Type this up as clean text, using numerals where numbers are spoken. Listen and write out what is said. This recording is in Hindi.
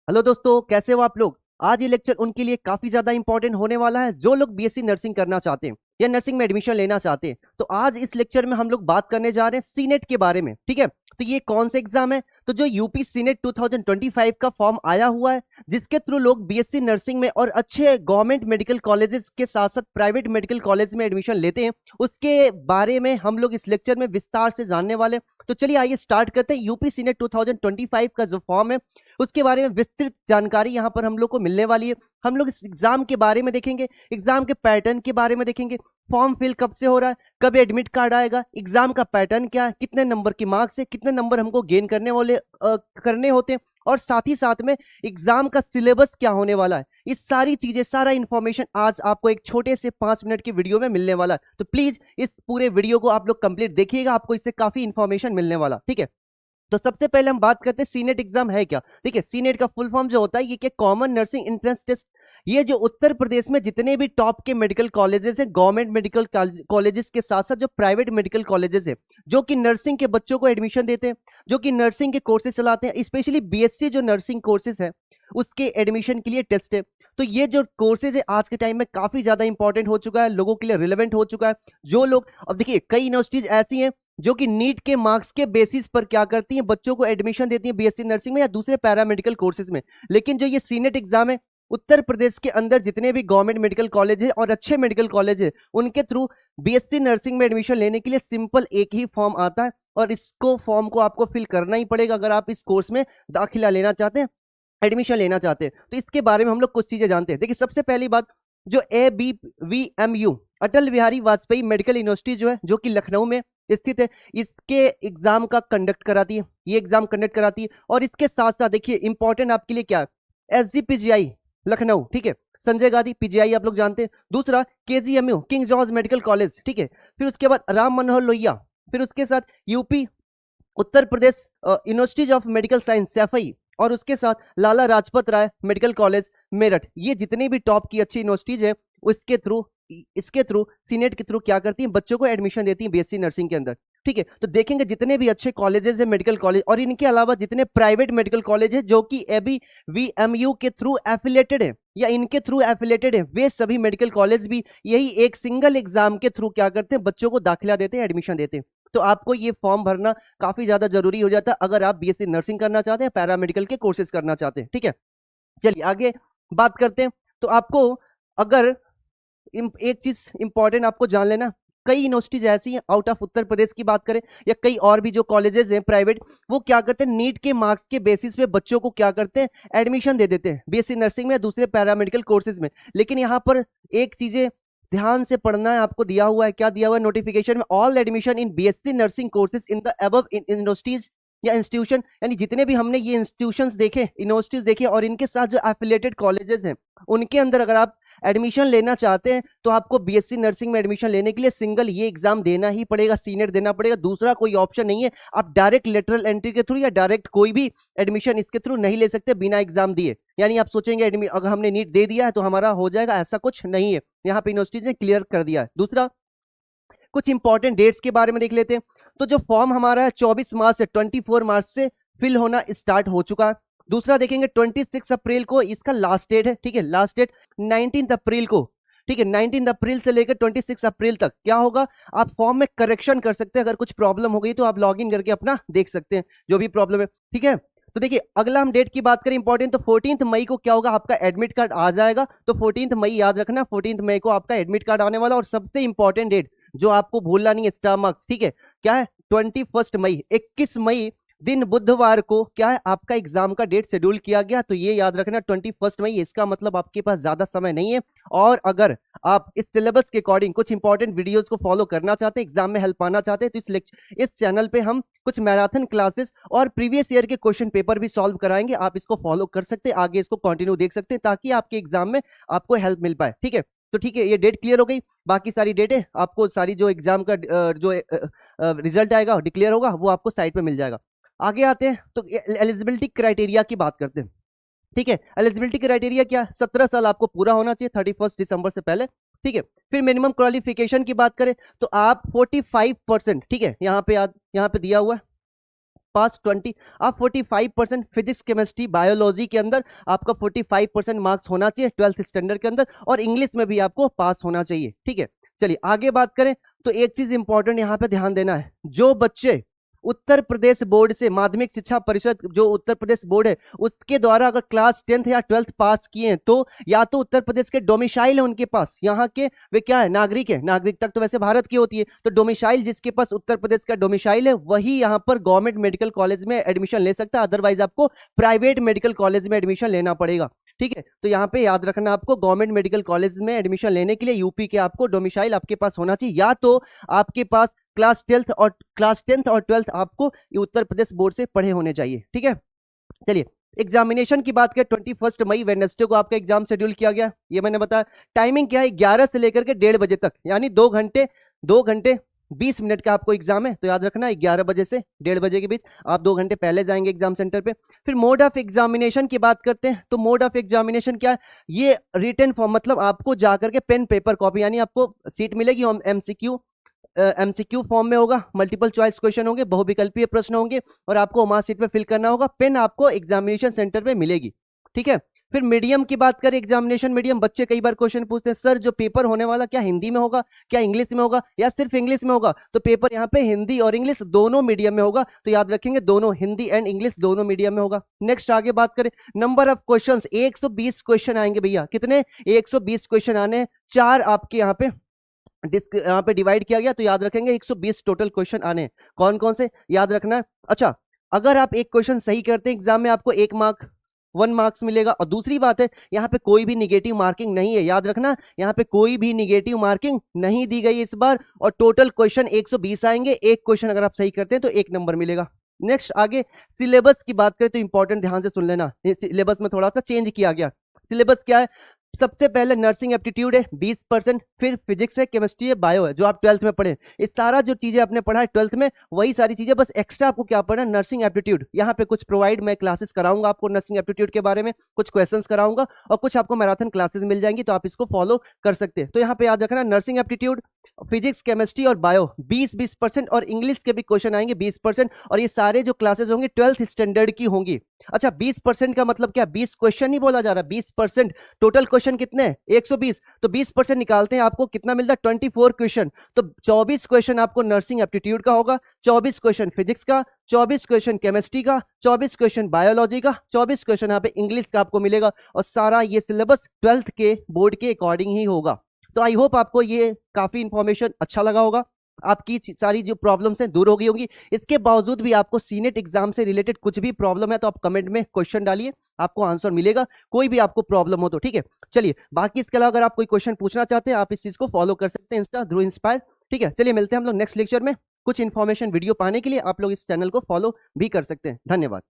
हेलो दोस्तों, कैसे हो आप लोग। आज ये लेक्चर उनके लिए काफी ज्यादा इंपॉर्टेंट होने वाला है जो लोग बीएससी नर्सिंग करना चाहते हैं या नर्सिंग में एडमिशन लेना चाहते हैं। तो आज इस लेक्चर में हम लोग बात करने जा रहे हैं सीनेट के बारे में। ठीक है, तो ये कौन सा एग्जाम है? तो जो यूपी सीनेट 2025 का फॉर्म आया हुआ है, जिसके थ्रू लोग बीएससी नर्सिंग में और अच्छे गवर्नमेंट मेडिकल कॉलेजेस के साथ साथ प्राइवेट मेडिकल कॉलेज में एडमिशन लेते हैं, उसके बारे में हम लोग इस लेक्चर में विस्तार से जानने वाले। तो चलिए आइए स्टार्ट करते हैं। यूपी सीनेट 2025 का जो फॉर्म है उसके बारे में विस्तृत जानकारी यहाँ पर हम लोग को मिलने वाली है। हम लोग इस एग्जाम के बारे में देखेंगे, एग्जाम के पैटर्न के बारे में देखेंगे, फॉर्म फिल कब से हो रहा है, कब एडमिट कार्ड आएगा, एग्जाम का पैटर्न क्या है, कितने नंबर की मार्क्स है, कितने नंबर हमको गेन करने होते हैं, और साथ ही साथ में एग्जाम का सिलेबस क्या होने वाला है। इस सारी चीजें, सारा इंफॉर्मेशन आज आपको एक छोटे से 5 मिनट की वीडियो में मिलने वाला है। तो प्लीज इस पूरे वीडियो को आप लोग कंप्लीट देखिएगा, आपको इससे काफी इंफॉर्मेशन मिलने वाला। ठीक है, तो सबसे पहले हम बात करते हैं सीनेट एग्जाम है क्या। ठीक है, सीनेट का फुल फॉर्म जो होता है ये क्या, कॉमन नर्सिंग एंट्रेंस टेस्ट। ये जो उत्तर प्रदेश में जितने भी टॉप के मेडिकल कॉलेजेस हैं, गवर्नमेंट मेडिकल कॉलेजेस के साथ साथ जो प्राइवेट मेडिकल कॉलेजेस है, जो कि नर्सिंग के बच्चों को एडमिशन देते हैं, जो कि नर्सिंग के कोर्सेज चलाते हैं, स्पेशली बीएससी जो नर्सिंग कोर्सेज है उसके एडमिशन के लिए टेस्ट है। तो ये जो कोर्सेज है आज के टाइम में काफी ज्यादा इंपॉर्टेंट हो चुका है, लोगों के लिए रिलेवेंट हो चुका है। जो लोग, अब देखिए कई यूनिवर्सिटीज ऐसी हैं जो कि नीट के मार्क्स के बेसिस पर क्या करती हैं, बच्चों को एडमिशन देती हैं बीएससी नर्सिंग में या दूसरे पैरामेडिकल कोर्सेज में। लेकिन जो ये सीनेट एग्जाम है, उत्तर प्रदेश के अंदर जितने भी गवर्नमेंट मेडिकल कॉलेज है और अच्छे मेडिकल कॉलेज है, उनके थ्रू बीएससी नर्सिंग में एडमिशन लेने के लिए सिंपल एक ही फॉर्म आता है, और इसको फॉर्म को आपको फिल करना ही पड़ेगा अगर आप इस कोर्स में दाखिला लेना चाहते हैं, एडमिशन लेना चाहते हैं। तो इसके बारे में हम लोग कुछ चीजें जानते हैं। देखिए, सबसे पहली बात, जो ABVMU Atal Bihari Vajpayee medical university जो है, जो कि लखनऊ में स्थित है, इसके एग्जाम का कंडक्ट कराती है, ये एग्जाम कंडक्ट कराती है। और इसके साथ साथ देखिए इंपॉर्टेंट आपके लिए क्या है, SGPGI लखनऊ, ठीक है, संजय गांधी पीजीआई आप लोग जानते हैं। दूसरा KGMU king George medical college, ठीक है। फिर उसके बाद राम मनोहर लोहिया, फिर उसके साथ UP Uttar Pradesh universities of medical science Saifai, और उसके साथ लाला राजपत राय मेडिकल कॉलेज मेरठ। ये जितनी भी टॉप की अच्छी यूनिवर्सिटीज है इसके थ्रू सीनेट के थ्रू क्या करती हैं, बच्चों को एडमिशन देती हैं बीएससी नर्सिंग के अंदर। ठीक है, तो देखेंगे जितने भी अच्छे कॉलेजेस है मेडिकल कॉलेज, और इनके अलावा जितने प्राइवेट मेडिकल कॉलेज है जो कि ABVMU के थ्रू एफिलेटेड है या इनके थ्रू एफिलेटेड है, वे सभी मेडिकल कॉलेज भी यही एक सिंगल एग्जाम के थ्रू क्या करते हैं, बच्चों को दाखिला देते हैं, एडमिशन देते हैं। तो आपको ये फॉर्म भरना काफी ज्यादा जरूरी हो जाता है अगर आप बीएससी नर्सिंग करना चाहते हैं, पैरामेडिकल के कोर्सेज करना चाहते हैं। ठीक है, चलिए आगे बात करते हैं। तो आपको अगर एक चीज इंपॉर्टेंट आपको जान लेना, कई यूनिवर्सिटीज ऐसी हैं आउट ऑफ उत्तर प्रदेश की बात करें या कई और भी जो कॉलेजेस हैं प्राइवेट, वो क्या करते हैं, नीट के मार्क्स के बेसिस पे बच्चों को क्या करते हैं, एडमिशन दे देते हैं बीएससी नर्सिंग में या दूसरे पैरामेडिकल कोर्सेज में। लेकिन यहाँ पर एक चीजें ध्यान से पढ़ना है, आपको दिया हुआ है, क्या दिया हुआ है नोटिफिकेशन में, all admission in BSc nursing courses in the above universities या इंस्टीट्यूशन, यानी जितने भी हमने ये इंस्टीट्यूशंस देखे, यूनिवर्सिटीज देखे, और इनके साथ जो एफिलिएटेड कॉलेजेस हैं, उनके अंदर अगर आप एडमिशन लेना चाहते हैं तो आपको बीएससी नर्सिंग में एडमिशन लेने के लिए सिंगल ये एग्जाम देना ही पड़ेगा, सीनेट देना पड़ेगा, दूसरा कोई ऑप्शन नहीं है। आप डायरेक्ट लेटरल एंट्री के थ्रू या डायरेक्ट कोई भी एडमिशन इसके थ्रू नहीं ले सकते बिना एग्जाम दिए। यानी आप सोचेंगे अगर हमने नीट दे दिया है तो हमारा हो जाएगा, ऐसा कुछ नहीं है, यहाँ पे यूनिवर्सिटी ने क्लियर कर दिया है। दूसरा, कुछ इंपॉर्टेंट डेट्स के बारे में देख लेते हैं। तो जो फॉर्म हमारा है 24 मार्च से 24 मार्च से फिल होना स्टार्ट हो चुका है। दूसरा देखेंगे 26 अप्रैल को इसका लास्ट डेट है, ठीक है, लास्ट डेट 19 अप्रैल को, ठीक है, 19 अप्रैल से लेकर 26 अप्रैल तक क्या होगा, आप फॉर्म में करेक्शन कर सकते हैं। अगर कुछ प्रॉब्लम हो गई तो आप लॉग इन करके अपना देख सकते हैं जो भी प्रॉब्लम है। ठीक है, तो देखिए अगला हम डेट की बात करें इंपॉर्टेंट, तो 14 मई को क्या होगा, आपका एडमिट कार्ड आ जाएगा। तो 14 मई याद रखना, 14 मई को आपका एडमिट कार्ड आने वाला। और सबसे इंपॉर्टेंट डेट जो आपको भूलना नहीं है, स्टार मार्क्स, ठीक है, क्या है, 21 मई, 21 मई दिन बुधवार को क्या है, आपका एग्जाम का डेट शेड्यूल किया गया। तो ये याद रखना 21 मई, इसका मतलब आपके पास ज्यादा समय नहीं है। और अगर आप इस सिलेबस के अकॉर्डिंग कुछ इंपॉर्टेंट वीडियोस को फॉलो करना चाहते हैं, एग्जाम में हेल्प पाना चाहते हैं, तो इस चैनल पे हम कुछ मैराथन क्लासेस और प्रीवियस ईयर के क्वेश्चन पेपर भी सॉल्व कराएंगे, आप इसको फॉलो कर सकते हैं, आगे इसको कंटिन्यू देख सकते हैं ताकि आपके एग्जाम में आपको हेल्प मिल पाए। ठीक है, तो ठीक है, ये डेट क्लियर हो गई। बाकी सारी डेटें आपको, सारी जो एग्जाम का जो रिजल्ट आएगा, डिक्लेयर होगा, वो आपको साइट पे मिल जाएगा। आगे आते हैं तो एलिजिबिलिटी क्राइटेरिया की बात करते हैं। ठीक है, एलिजिबिलिटी क्राइटेरिया क्या, 17 साल आपको पूरा होना चाहिए 31 दिसंबर से पहले। ठीक है, फिर मिनिमम क्वालिफिकेशन की बात करें तो आप 45%, ठीक है, यहाँ पे दिया हुआ है पास 20, आप 45% फिजिक्स केमिस्ट्री बायोलॉजी के अंदर आपका 45% मार्क्स होना चाहिए 12th स्टैंडर्ड के अंदर, और इंग्लिश में भी आपको पास होना चाहिए। ठीक है, चलिए आगे बात करें तो एक चीज इंपॉर्टेंट यहाँ पे ध्यान देना है, जो बच्चे उत्तर प्रदेश बोर्ड से, माध्यमिक शिक्षा परिषद जो उत्तर प्रदेश बोर्ड है उसके द्वारा अगर क्लास 10th या 12th पास किए हैं, तो या तो उत्तर प्रदेश के डोमिसाइल है उनके पास, यहाँ के वे क्या है, नागरिक है, नागरिकता तो वैसे भारत की होती है, तो डोमिसाइल जिसके पास उत्तर प्रदेश का डोमिसाइल है वही यहाँ पर गवर्नमेंट मेडिकल कॉलेज में एडमिशन ले सकता है, अदरवाइज आपको प्राइवेट मेडिकल कॉलेज में एडमिशन लेना पड़ेगा। ठीक है, तो यहाँ पे याद रखना आपको गवर्नमेंट मेडिकल कॉलेज में एडमिशन लेने के लिए यूपी के आपको डोमिसाइल आपके पास होना चाहिए, या तो आपके पास क्लास 10th और 12th आपको उत्तर प्रदेश बोर्ड से पढ़े होने चाहिए। ठीक है, चलिए एग्जामिनेशन की बात करें 21 मई वेडनेसडे को आपका एग्जाम शेड्यूल किया गया, ये मैंने बताया। टाइमिंग क्या है, 11 से लेकर के 1:30 बजे तक, यानी 2 घंटे 20 मिनट का आपको एग्जाम है, तो याद रखना 11 बजे से 1:30 बजे के बीच आप 2 घंटे पहले जाएंगे एग्जाम सेंटर पे। फिर मोड ऑफ एग्जामिनेशन की बात करते हैं, तो मोड ऑफ एग्जामिनेशन क्या है, ये रिटन फॉर्म, मतलब आपको जाकर के पेन पेपर कॉपी, यानी आपको सीट मिलेगी एमसीक्यू फॉर्म में होगा, मल्टीपल चॉइस क्वेश्चन होंगे, बहुविकल्पीय प्रश्न होंगे, और आपको मार्कशीट पे फिल करना होगा, पेन आपको एग्जामिनेशन सेंटर पे मिलेगी। ठीक है, फिर मीडियम की बात करें, एग्जामिनेशन मीडियम, बच्चे कई बार क्वेश्चन पूछते हैं सर जो पेपर होने वाला क्या हिंदी में होगा, क्या इंग्लिश में होगा, या सिर्फ इंग्लिश में होगा, तो पेपर यहाँ पे हिंदी और इंग्लिश दोनों मीडियम में होगा, तो याद रखेंगे दोनों हिंदी एंड इंग्लिश दोनों मीडियम में होगा। नेक्स्ट आगे बात करें नंबर ऑफ क्वेश्चंस, 120 क्वेश्चन आएंगे भैया, कितने, 120 क्वेश्चन आने, 4 आपके यहाँ पे डिवाइड किया गया, तो याद रखेंगे 120 टोटल क्वेश्चन आने, कौन कौन से याद रखना है। अच्छा, अगर आप एक क्वेश्चन सही करते हैं एग्जाम में आपको 1 मार्क्स मिलेगा, और दूसरी बात है यहाँ पे कोई भी निगेटिव मार्किंग नहीं है, याद रखना यहाँ पे कोई भी निगेटिव मार्किंग नहीं दी गई इस बार, और टोटल क्वेश्चन 120 आएंगे, एक क्वेश्चन अगर आप सही करते हैं तो 1 नंबर मिलेगा। नेक्स्ट आगे सिलेबस की बात करें तो इंपॉर्टेंट ध्यान से सुन लेना, सिलेबस में थोड़ा सा चेंज किया गया। सिलेबस क्या है, सबसे पहले नर्सिंग एप्टीट्यूड है 20%, फिर फिजिक्स है, केमिस्ट्री है, बायो है, जो आप 12th में पढ़े, इस सारा जो चीजें आपने पढ़ा है 12th में वही सारी चीजें, बस एक्स्ट्रा आपको क्या पढ़ना है, नर्सिंग एप्टीट्यूड। यहाँ पे कुछ प्रोवाइड मैं क्लासेस कराऊंगा आपको नर्सिंग एप्टीट्यूड के बारे में, कुछ क्वेश्चंस कराऊंगा, और कुछ आपको मैराथन क्लासेस मिल जाएंगी, तो आप इसको फॉलो कर सकते हैं। तो यहाँ पे याद रखना नर्सिंग एप्टीट्यूड, फिजिक्स, केमिस्ट्री और बायो 20% और इंग्लिश के भी क्वेश्चन आएंगे 20%, और ये सारे जो क्लासेस होंगे 12th स्टैंडर्ड की होंगी। अच्छा, 20% का मतलब क्या, 20 क्वेश्चन नहीं बोला जा रहा, 20%, टोटल क्वेश्चन कितने हैं 120, तो 20% निकालते हैं आपको कितना मिलता है 24 क्वेश्चन, तो 24 क्वेश्चन आपको नर्सिंग एप्टीट्यूड का होगा, 24 क्वेश्चन फिजिक्स का, 24 क्वेश्चन केमिस्ट्री का, 24 क्वेश्चन बायोलॉजी का, 24 क्वेश्चन यहाँ पे इंग्लिश का आपको मिलेगा, और सारा ये सिलेबस 12th के बोर्ड के अकॉर्डिंग ही होगा। तो आई होप आपको ये काफी इंफॉर्मेशन अच्छा लगा होगा, आपकी सारी जो प्रॉब्लम्स हैं दूर हो गई होंगी। इसके बावजूद भी आपको सीनेट एग्जाम से रिलेटेड कुछ भी प्रॉब्लम है तो आप कमेंट में क्वेश्चन डालिए, आपको आंसर मिलेगा, कोई भी आपको प्रॉब्लम हो तो। ठीक है, चलिए बाकी इसके अलावा अगर आप कोई क्वेश्चन पूछना चाहते हैं आप इस चीज को फॉलो कर सकते हैं, इंस्टा ध्रुव इंस्पायर। ठीक है, चलिए मिलते हैं हम लोग नेक्स्ट लेक्चर में। कुछ इन्फॉर्मेशन वीडियो पाने के लिए आप लोग इस चैनल को फॉलो भी कर सकते हैं। धन्यवाद।